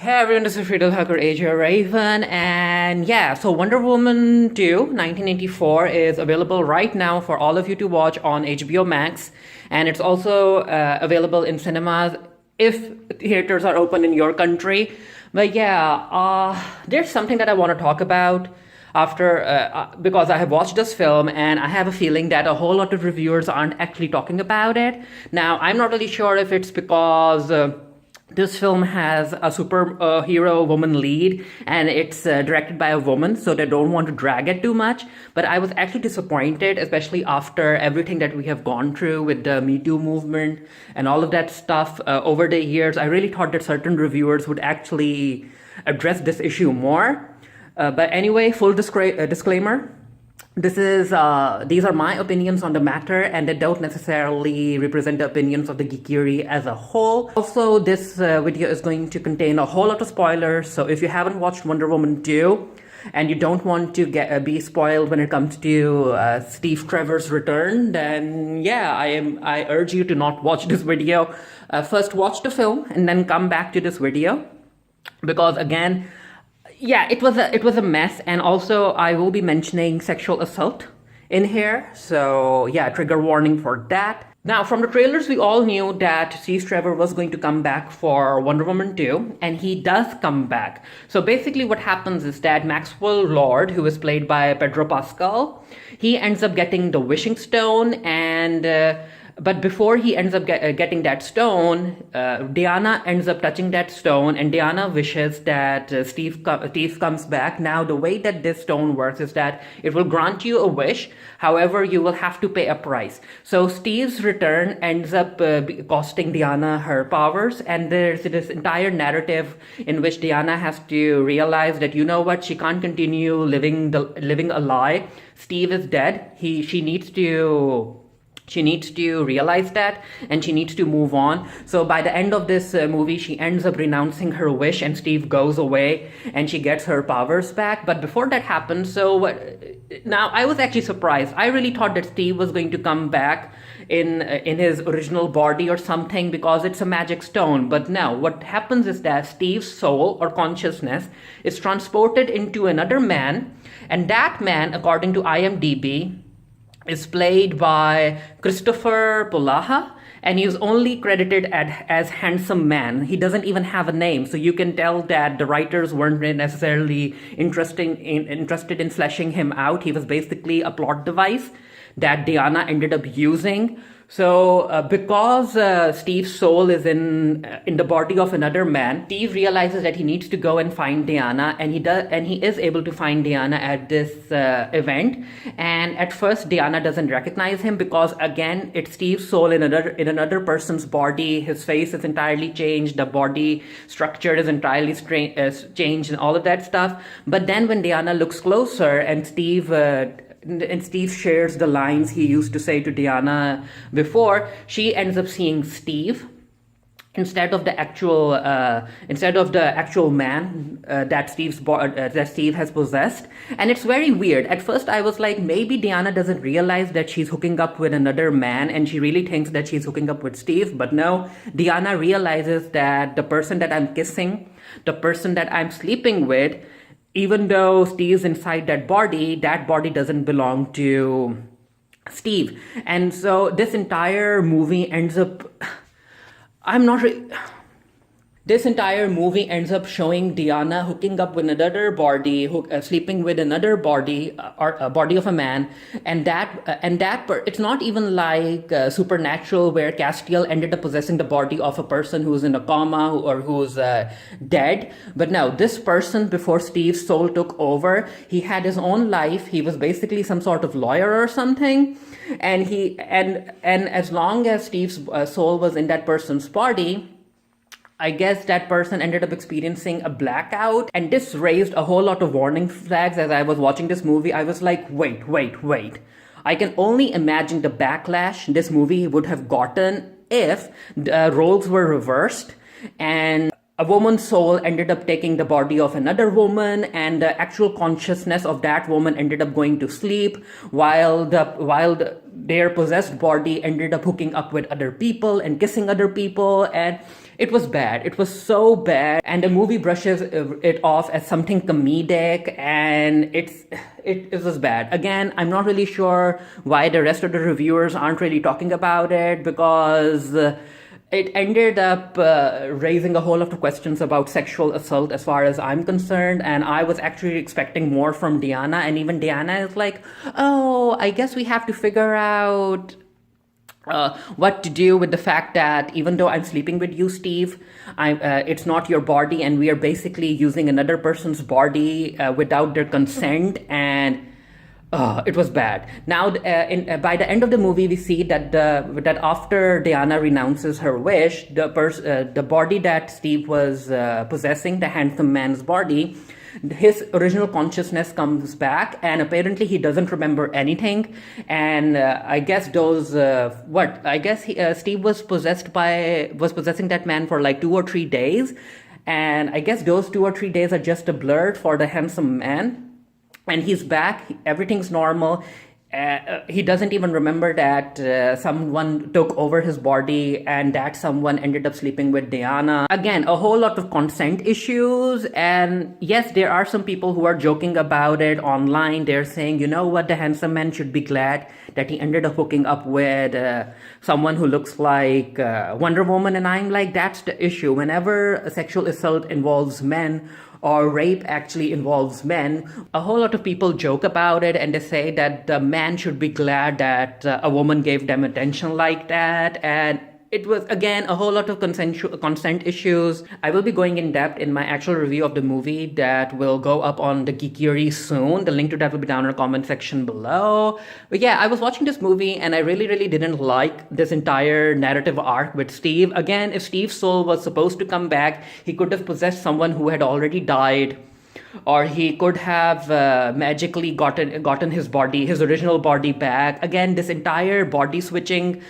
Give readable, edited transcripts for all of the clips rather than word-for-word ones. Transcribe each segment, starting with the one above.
Hey everyone, this is Freedom Hacker Asia Raven, and yeah, so Wonder Woman 2, 1984 is available right now for all of you to watch on HBO Max, and it's also available in cinemas if theaters are open in your country. But yeah, there's something that I want to talk about after because I have watched this film and I have a feeling that a whole lot of reviewers aren't actually talking about it. Now, I'm not really sure if it's because this film has a superhero woman lead and it's directed by a woman, so they don't want to drag it too much. But I was actually disappointed, especially after everything that we have gone through with the Me Too movement and all of that stuff over the years. I really thought that certain reviewers would actually address this issue more. But anyway, full disclaimer. These are my opinions on the matter, and they don't necessarily represent the opinions of the geekery as a whole. Also, this video is going to contain a whole lot of spoilers, so if you haven't watched Wonder Woman 2 and you don't want to be spoiled when it comes to Steve Trevor's return, then yeah, I urge you to not watch this video. First watch the film and then come back to this video, because again, yeah, it was a mess, and also I will be mentioning sexual assault in here, so yeah, trigger warning for that. Now, from the trailers, we all knew that Steve Trevor was going to come back for Wonder Woman 2, and he does come back. So basically what happens is that Maxwell Lord, who is played by Pedro Pascal, he ends up getting the wishing stone, and but before he ends up getting that stone, Diana ends up touching that stone, and Diana wishes that Steve comes back. Now, the way that this stone works is that it will grant you a wish. However, you will have to pay a price. So Steve's return ends up costing Diana her powers, and there's this entire narrative in which Diana has to realize that, you know what, she can't continue living a lie. Steve is dead. She needs to realize that, and she needs to move on. So by the end of this movie, she ends up renouncing her wish, and Steve goes away and she gets her powers back. But before that happens, now I was actually surprised. I really thought that Steve was going to come back in his original body or something, because it's a magic stone. But no, what happens is that Steve's soul or consciousness is transported into another man, and that man, according to IMDb, is played by Christopher Polaha, and he's only credited as Handsome Man. He doesn't even have a name, so you can tell that the writers weren't necessarily interested in fleshing him out. He was basically a plot device that Diana ended up using. So because Steve's soul is in the body of another man, Steve realizes that he needs to go and find Diana, and he is able to find Diana at this event. And at first, Diana doesn't recognize him, because again, it's Steve's soul in another person's body. His face is entirely changed, the body structure is entirely changed, and all of that stuff. But then when Diana looks closer, and Steve shares the lines he used to say to Diana before, she ends up seeing Steve instead of the actual man that Steve has possessed. And it's very weird. At first I was like, maybe Diana doesn't realize that she's hooking up with another man, and she really thinks that she's hooking up with Steve. But no, Diana realizes that the person that I'm kissing, the person that I'm sleeping with, even though Steve's inside that body doesn't belong to Steve. And so this entire movie ends up, this entire movie ends up showing Diana hooking up with another body, sleeping with another body, or a body of a man, and it's not even like Supernatural, where Castiel ended up possessing the body of a person who's in a coma or who's dead. But no, this person, before Steve's soul took over, he had his own life. He was basically some sort of lawyer or something, and as long as Steve's soul was in that person's body, I guess that person ended up experiencing a blackout, and this raised a whole lot of warning flags. As I was watching this movie, I was like, wait. I can only imagine the backlash this movie would have gotten if the roles were reversed, and a woman's soul ended up taking the body of another woman, and the actual consciousness of that woman ended up going to sleep, while their possessed body ended up hooking up with other people and kissing other people. And it was bad. It was so bad. And the movie brushes it off as something comedic, and it was bad. Again, I'm not really sure why the rest of the reviewers aren't really talking about it, because it ended up raising a whole lot of questions about sexual assault as far as I'm concerned, and I was actually expecting more from Diana, and even Diana is like, oh, I guess we have to figure out what to do with the fact that even though I'm sleeping with you, Steve, it's not your body, and we are basically using another person's body without their consent, and it was bad. Now, by the end of the movie, we see that after Diana renounces her wish, the body that Steve was possessing, the handsome man's body, his original consciousness comes back, and apparently he doesn't remember anything. And I guess Steve was possessing that man for like 2 or 3 days, and I guess those 2 or 3 days are just a blur for the handsome man. And he's back, everything's normal. He doesn't even remember that someone took over his body and that someone ended up sleeping with Diana. Again, a whole lot of consent issues. And yes, there are some people who are joking about it online. They're saying, you know what, the handsome man should be glad that he ended up hooking up with someone who looks like Wonder Woman. And I'm like, that's the issue. Whenever a sexual assault involves men, or rape actually involves men, a whole lot of people joke about it, and they say that the man should be glad that a woman gave them attention like that. And it was, again, a whole lot of consent issues. I will be going in depth in my actual review of the movie that will go up on the Geekery soon. The link to that will be down in the comment section below. But yeah, I was watching this movie and I really, really didn't like this entire narrative arc with Steve. Again, if Steve's soul was supposed to come back, he could have possessed someone who had already died, or he could have magically gotten his original body back. Again, this entire body swapping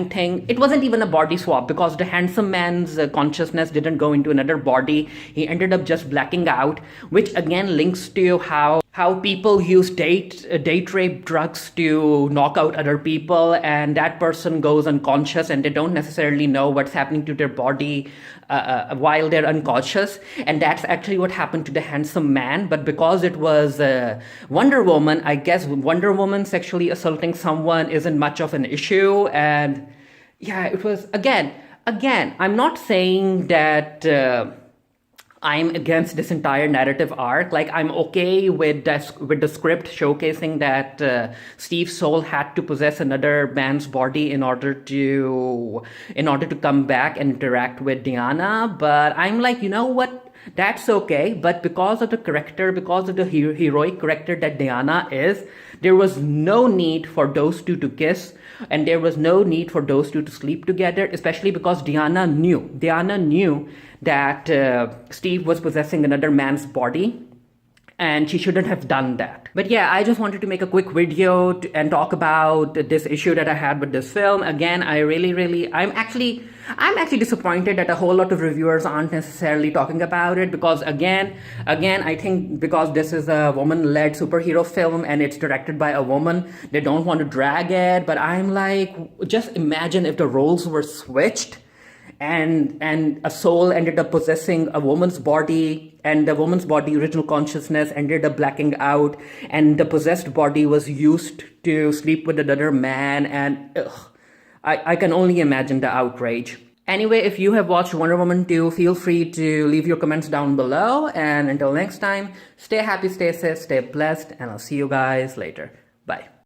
thing, it wasn't even a body swap, because the handsome man's consciousness didn't go into another body. He ended up just blacking out, which again links to how people use date rape drugs to knock out other people, and that person goes unconscious and they don't necessarily know what's happening to their body while they're unconscious. And that's actually what happened to the handsome man. But because it was Wonder Woman, I guess Wonder Woman sexually assaulting someone isn't much of an issue. And yeah, it was, again, I'm not saying that I'm against this entire narrative arc. Like, I'm okay with the script showcasing that Steve's soul had to possess another man's body in order to come back and interact with Diana. But I'm like, you know what? That's okay. But because of the character, because of the heroic character that Diana is, there was no need for those two to kiss, and there was no need for those two to sleep together, especially because Diana knew that Steve was possessing another man's body, and she shouldn't have done that. But yeah, I just wanted to make a quick video and talk about this issue that I had with this film. Again, I'm actually disappointed that a whole lot of reviewers aren't necessarily talking about it, because again, I think because this is a woman-led superhero film and it's directed by a woman, they don't want to drag it. But I'm like, just imagine if the roles were switched, and a soul ended up possessing a woman's body, and the woman's body original consciousness ended up blacking out, and the possessed body was used to sleep with another man. And I can only imagine the outrage. Anyway, if you have watched Wonder Woman 2, feel free to leave your comments down below. And until next time, stay happy, stay safe, stay blessed, and I'll see you guys later. Bye.